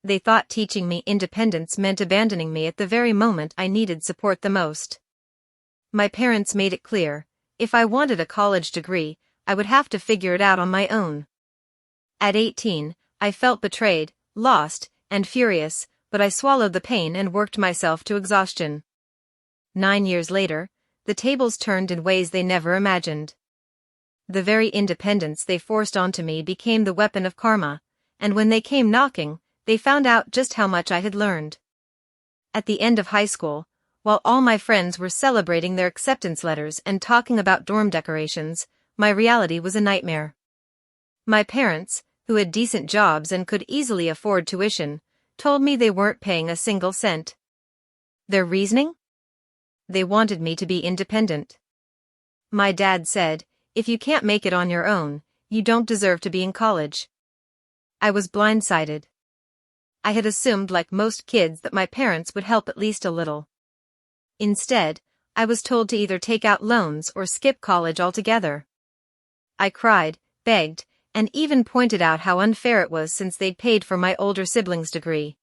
They thought teaching me independence meant abandoning me at the very moment I needed support the most. My parents made it clear, if I wanted a college degree, I would have to figure it out on my own. At 18, I felt betrayed, lost, and furious, but I swallowed the pain and worked myself to exhaustion. 9 years later, the tables turned in ways they never imagined. The very independence they forced onto me became the weapon of karma, and when they came knocking, they found out just how much I had learned. At the end of high school, while all my friends were celebrating their acceptance letters and talking about dorm decorations, my reality was a nightmare. My parents, who had decent jobs and could easily afford tuition, told me they weren't paying a single cent. Their reasoning? They wanted me to be independent. My dad said, "If you can't make it on your own, you don't deserve to be in college." I was blindsided. I had assumed, like most kids, that my parents would help at least a little. Instead, I was told to either take out loans or skip college altogether. I cried, begged, and even pointed out how unfair it was since they'd paid for my older sibling's degree.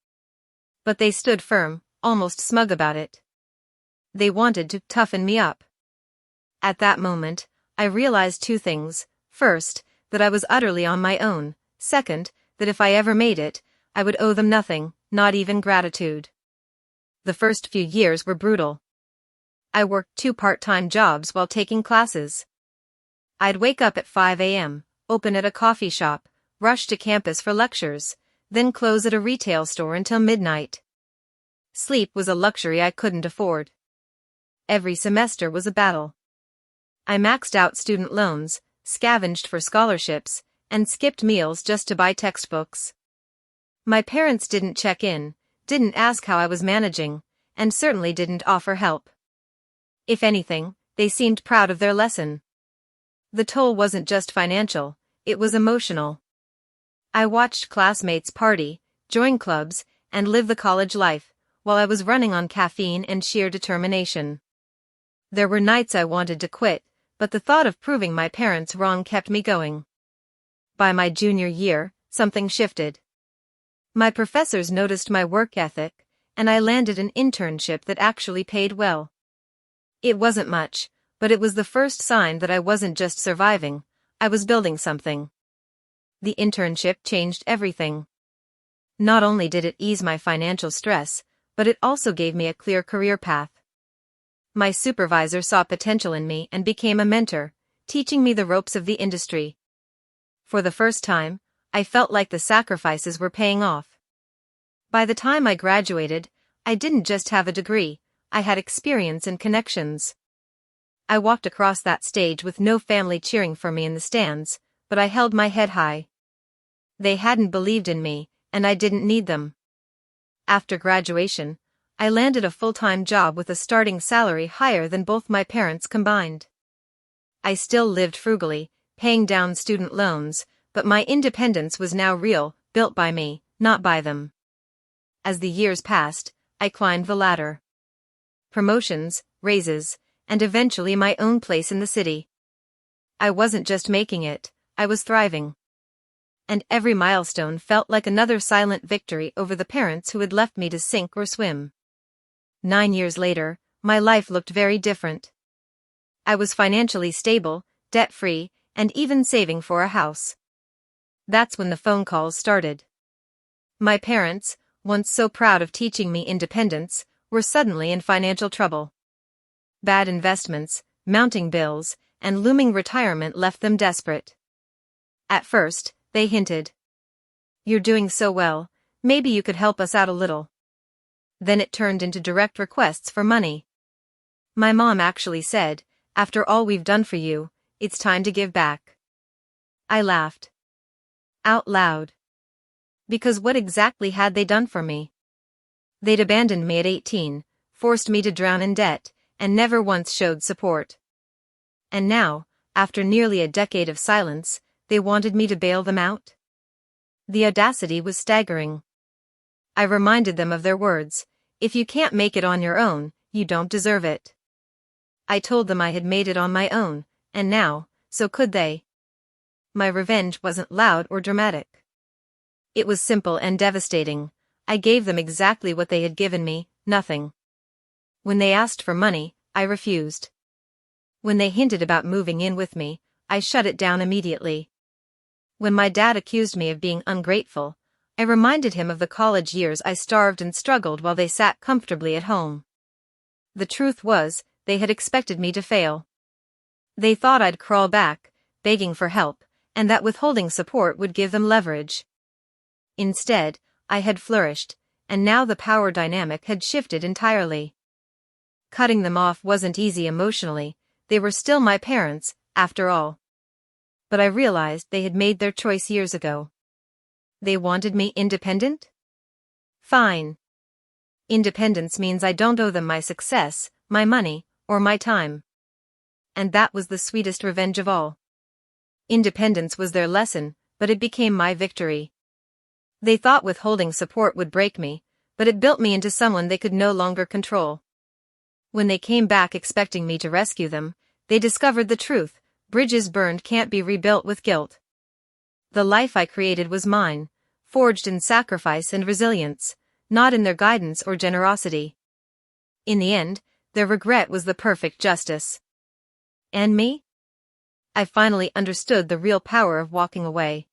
But they stood firm, almost smug about it. They wanted to toughen me up. At that moment, I realized two things. First, that I was utterly on my own. Second, that if I ever made it, I would owe them nothing, not even gratitude. The first few years were brutal. I worked 2 part-time jobs while taking classes. I'd wake up at 5 a.m., open at a coffee shop, rush to campus for lectures, then close at a retail store until midnight. Sleep was a luxury I couldn't afford. Every semester was a battle. I maxed out student loans, scavenged for scholarships, and skipped meals just to buy textbooks. My parents didn't check in, didn't ask how I was managing, and certainly didn't offer help. If anything, they seemed proud of their lesson. The toll wasn't just financial, it was emotional. I watched classmates party, join clubs, and live the college life, while I was running on caffeine and sheer determination. There were nights I wanted to quit, but the thought of proving my parents wrong kept me going. By my junior year, something shifted. My professors noticed my work ethic, and I landed an internship that actually paid well. It wasn't much, but it was the first sign that I wasn't just surviving, I was building something. The internship changed everything. Not only did it ease my financial stress, but it also gave me a clear career path. My supervisor saw potential in me and became a mentor, teaching me the ropes of the industry. For the first time, I felt like the sacrifices were paying off. By the time I graduated, I didn't just have a degree, I had experience and connections. I walked across that stage with no family cheering for me in the stands, but I held my head high. They hadn't believed in me, and I didn't need them. After graduation, I landed a full-time job with a starting salary higher than both my parents combined. I still lived frugally, paying down student loans, but my independence was now real, built by me, not by them. As the years passed, I climbed the ladder. Promotions, raises, and eventually my own place in the city. I wasn't just making it, I was thriving. And every milestone felt like another silent victory over the parents who had left me to sink or swim. 9 years later, my life looked very different. I was financially stable, debt-free, and even saving for a house. That's when the phone calls started. My parents, once so proud of teaching me independence, were suddenly in financial trouble. Bad investments, mounting bills, and looming retirement left them desperate. At first, they hinted. "You're doing so well, maybe you could help us out a little." Then it turned into direct requests for money. My mom actually said, "After all we've done for you, it's time to give back." I laughed. Out loud. Because what exactly had they done for me? They'd abandoned me at 18, forced me to drown in debt, and never once showed support. And now, after nearly a decade of silence, they wanted me to bail them out? The audacity was staggering. I reminded them of their words, "If you can't make it on your own, you don't deserve it." I told them I had made it on my own, and now, so could they. My revenge wasn't loud or dramatic. It was simple and devastating. I gave them exactly what they had given me, nothing. When they asked for money, I refused. When they hinted about moving in with me, I shut it down immediately. When my dad accused me of being ungrateful, I reminded him of the college years I starved and struggled while they sat comfortably at home. The truth was, they had expected me to fail. They thought I'd crawl back, begging for help, and that withholding support would give them leverage. Instead, I had flourished, and now the power dynamic had shifted entirely. Cutting them off wasn't easy emotionally, they were still my parents, after all. But I realized they had made their choice years ago. They wanted me independent? Fine. Independence means I don't owe them my success, my money, or my time. And that was the sweetest revenge of all. Independence was their lesson, but it became my victory. They thought withholding support would break me, but it built me into someone they could no longer control. When they came back expecting me to rescue them, they discovered the truth: bridges burned can't be rebuilt with guilt. The life I created was mine, forged in sacrifice and resilience, not in their guidance or generosity. In the end, their regret was the perfect justice. And me? I finally understood the real power of walking away.